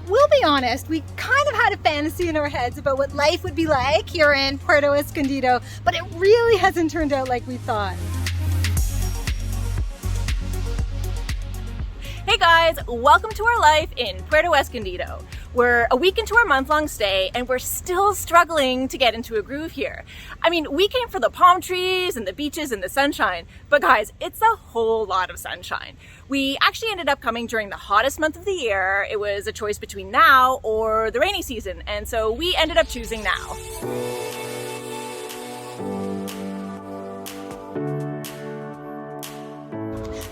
we'll be honest, we kind of had a fantasy in our heads about what life would be like here in Puerto Escondido, but it really hasn't turned out like we thought. Hey guys, welcome to our life in Puerto Escondido. We're a week into our month-long stay and we're still struggling to get into a groove here. I mean, we came for the palm trees and the beaches and the sunshine, but guys, it's a whole lot of sunshine. We actually ended up coming during the hottest month of the year. It was a choice between now or the rainy season, and so we ended up choosing now.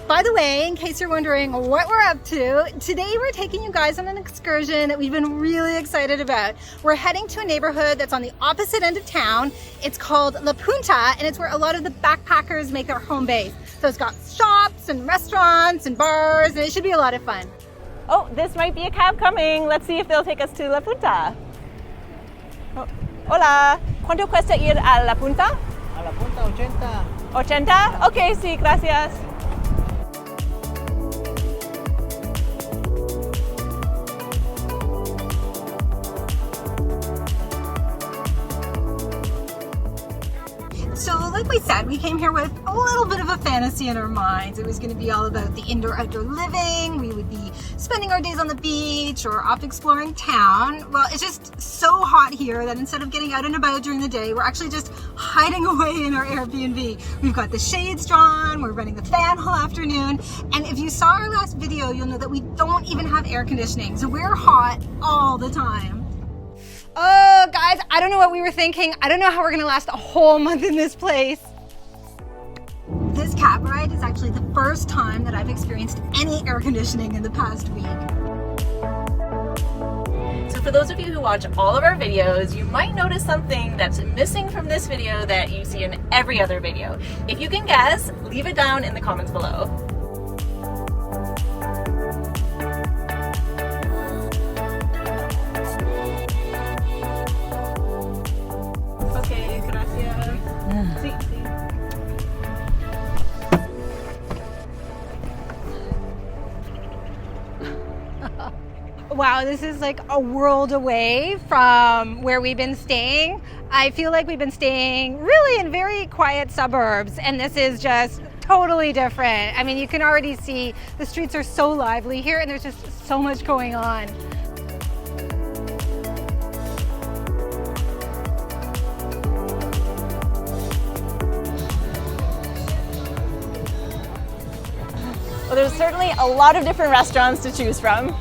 By the way, in case you're wondering what we're up to, today we're taking you guys on an excursion that we've been really excited about. We're heading to a neighborhood that's on the opposite end of town. It's called La Punta, and it's where a lot of the backpackers make their home base. So it's got shops and restaurants and bars, and it should be a lot of fun. Oh, this might be a cab coming. Let's see if they'll take us to La Punta. Oh, hola, ¿cuánto cuesta ir a La Punta? A La Punta, 80. 80? Okay, sí, gracias. So like we said, we came here with a little bit of a fantasy in our minds. It was going to be all about the indoor-outdoor living. We would be spending our days on the beach or off exploring town. Well, it's just so hot here that instead of getting out and about during the day, we're actually just hiding away in our Airbnb. We've got the shades drawn, we're running the fan all afternoon, and if you saw our last video, you'll know that we don't even have air conditioning, so we're hot all the time. Oh, guys, I don't know what we were thinking. I don't know how we're gonna last a whole month in this place. This cab ride is actually the first time that I've experienced any air conditioning in the past week. So for those of you who watch all of our videos, you might notice something that's missing from this video that you see in every other video. If you can guess, leave it down in the comments below. Wow, this is like a world away from where we've been staying. I feel like we've been staying really in very quiet suburbs, and this is just totally different. I mean, you can already see the streets are so lively here and there's just so much going on. Well, there's certainly a lot of different restaurants to choose from.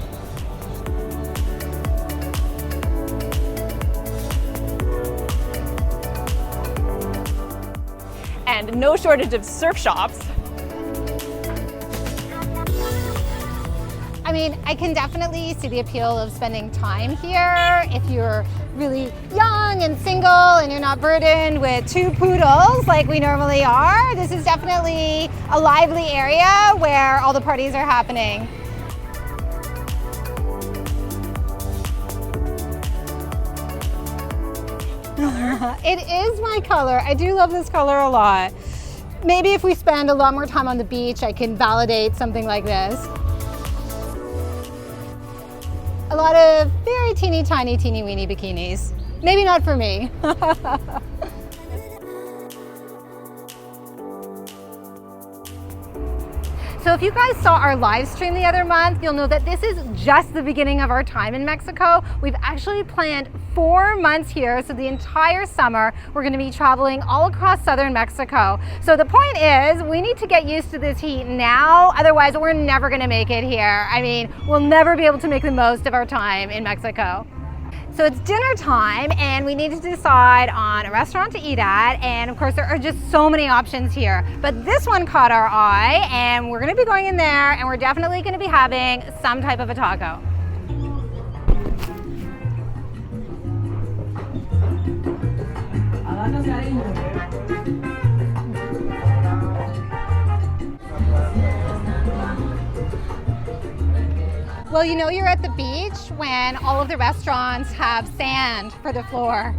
And no shortage of surf shops. I mean, I can definitely see the appeal of spending time here if you're really young and single and you're not burdened with 2 poodles like we normally are. This is definitely a lively area where all the parties are happening. It is my color. I do love this color a lot. Maybe if we spend a lot more time on the beach, I can validate something like this. A lot of very teeny tiny, teeny weeny bikinis. Maybe not for me. So if you guys saw our live stream the other month, you'll know that this is just the beginning of our time in Mexico. We've actually planned 4 months here, so the entire summer we're going to be traveling all across southern Mexico. So the point is, we need to get used to this heat now, otherwise we're never going to make it here. I mean, we'll never be able to make the most of our time in Mexico. So it's dinner time and we need to decide on a restaurant to eat at, and of course there are just so many options here. But this one caught our eye and we're gonna be going in there and we're definitely gonna be having some type of a taco. Well, you know you're at the beach when all of the restaurants have sand for the floor.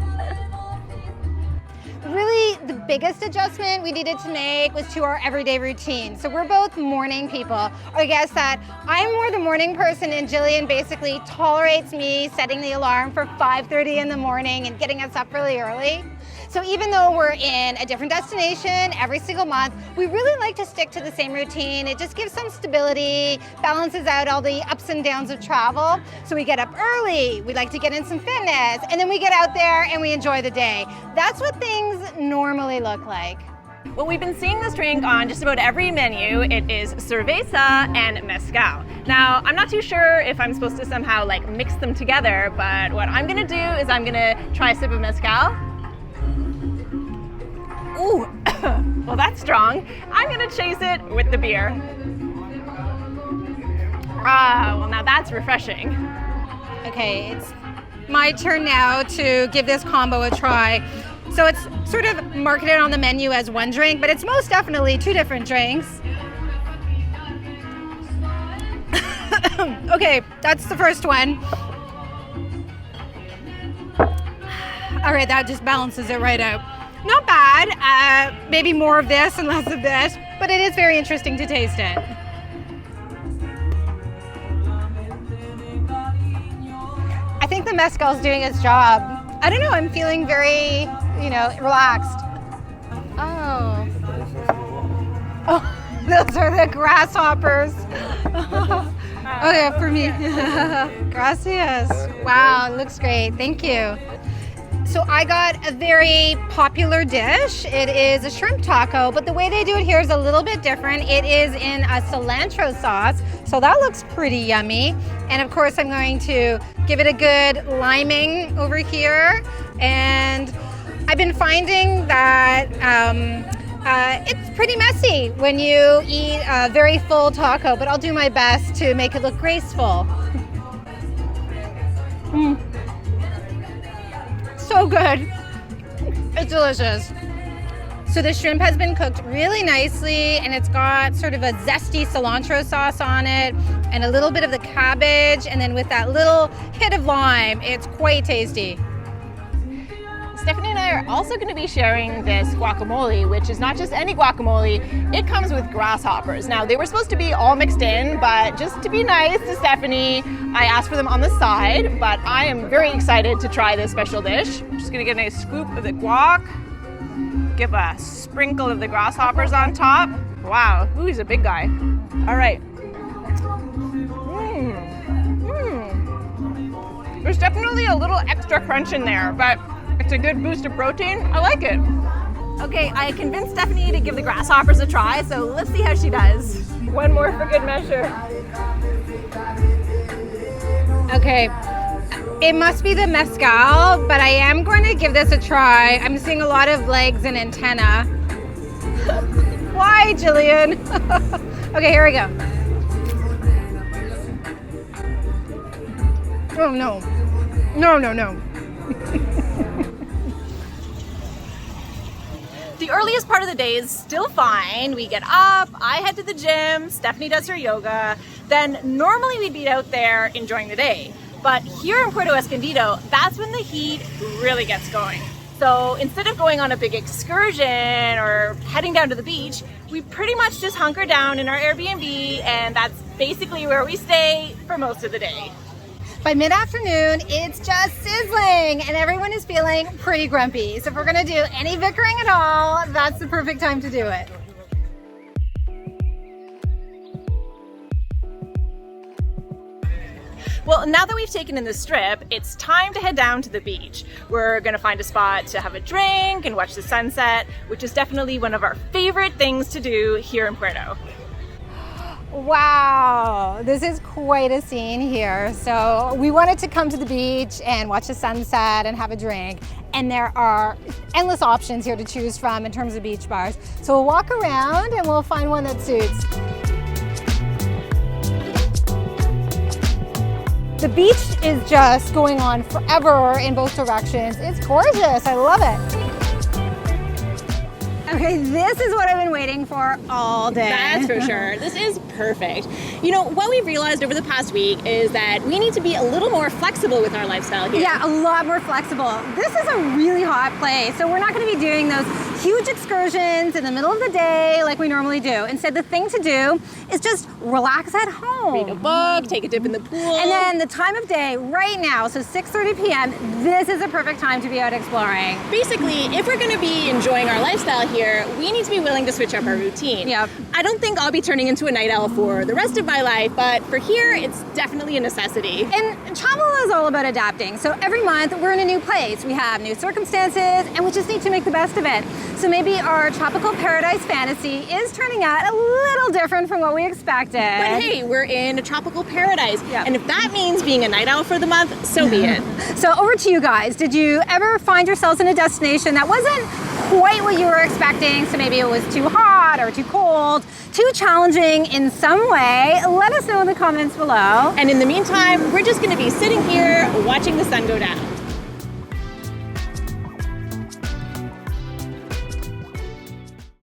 really the biggest adjustment we needed to make was to our everyday routine. So we're both morning people. I guess that I'm more the morning person and Gillian basically tolerates me setting the alarm for 5:30 in the morning and getting us up really early. So even though we're in a different destination every single month, we really like to stick to the same routine. It just gives some stability, balances out all the ups and downs of travel. So we get up early, we like to get in some fitness, and then we get out there and we enjoy the day. That's what things normally look like. Well, we've been seeing this drink on just about every menu. It is cerveza and mezcal. Now, I'm not too sure if I'm supposed to somehow like mix them together, but what I'm gonna do is I'm gonna try a sip of mezcal. Ooh, well that's strong. I'm gonna chase it with the beer. Ah, well now that's refreshing. Okay, it's my turn now to give this combo a try. So it's sort of marketed on the menu as one drink, but it's most definitely two different drinks. Okay, that's the first one. All right, that just balances it right out. Not bad, maybe more of this and less of this, but it is very interesting to taste it. I think the mezcal is doing its job. I don't know, I'm feeling very, relaxed. Oh, those are the grasshoppers. Okay, for me. Gracias. Wow, it looks great, thank you. So I got a very popular dish. It is a shrimp taco, but the way they do it here is a little bit different. It is in a cilantro sauce, so that looks pretty yummy. And of course, I'm going to give it a good liming over here. And I've been finding that it's pretty messy when you eat a very full taco, but I'll do my best to make it look graceful. So good. It's delicious. So the shrimp has been cooked really nicely and it's got sort of a zesty cilantro sauce on it and a little bit of the cabbage, and then with that little hit of lime, it's quite tasty. Stephanie and I are also going to be sharing this guacamole, which is not just any guacamole, it comes with grasshoppers. Now, they were supposed to be all mixed in, but just to be nice to Stephanie, I asked for them on the side, but I am very excited to try this special dish. I'm just going to get a nice scoop of the guac, give a sprinkle of the grasshoppers on top. Wow, ooh, he's a big guy. All right. There's definitely a little extra crunch in there, but it's a good boost of protein. I like it. Okay, I convinced Stephanie to give the grasshoppers a try, so let's see how she does. One more for good measure. Okay, it must be the mezcal, but I am going to give this a try. I'm seeing a lot of legs and antenna. Why, Gillian? Okay, here we go. Oh no. No. The earliest part of the day is still fine. We get up, I head to the gym, Stephanie does her yoga, then normally we'd be out there enjoying the day. But here in Puerto Escondido, that's when the heat really gets going. So instead of going on a big excursion or heading down to the beach, we pretty much just hunker down in our Airbnb, and that's basically where we stay for most of the day. By mid-afternoon, it's just sizzling and everyone is feeling pretty grumpy. So if we're gonna do any bickering at all, that's the perfect time to do it. Well, now that we've taken in the strip, it's time to head down to the beach. We're gonna find a spot to have a drink and watch the sunset, which is definitely one of our favorite things to do here in Puerto. Wow, this is quite a scene here. So we wanted to come to the beach and watch the sunset and have a drink. And there are endless options here to choose from in terms of beach bars. So we'll walk around and we'll find one that suits. The beach is just going on forever in both directions. It's gorgeous, I love it. Okay, this is what I've been waiting for all day. That's for sure. This is perfect. You know, what we've realized over the past week is that we need to be a little more flexible with our lifestyle here. Yeah, a lot more flexible. This is a really hot place, so we're not going to be doing those huge excursions in the middle of the day like we normally do. Instead, the thing to do is just relax at home. Read a book, take a dip in the pool. And then the time of day right now, so 6:30 p.m., this is a perfect time to be out exploring. Basically, if we're going to be enjoying our lifestyle here, we need to be willing to switch up our routine. Yep. I don't think I'll be turning into a night owl for the rest of my life, but for here, it's definitely a necessity. And travel is all about adapting. So every month we're in a new place. We have new circumstances and we just need to make the best of it. So maybe our tropical paradise fantasy is turning out a little different from what we expected. But hey, we're in a tropical paradise. Yep. And if that means being a night owl for the month, so be it. So over to you guys. Did you ever find yourselves in a destination that wasn't quite what you were expecting? So maybe it was too hot or too cold, too challenging in some way? Let us know in the comments below. And in the meantime, we're just going to be sitting here watching the sun go down.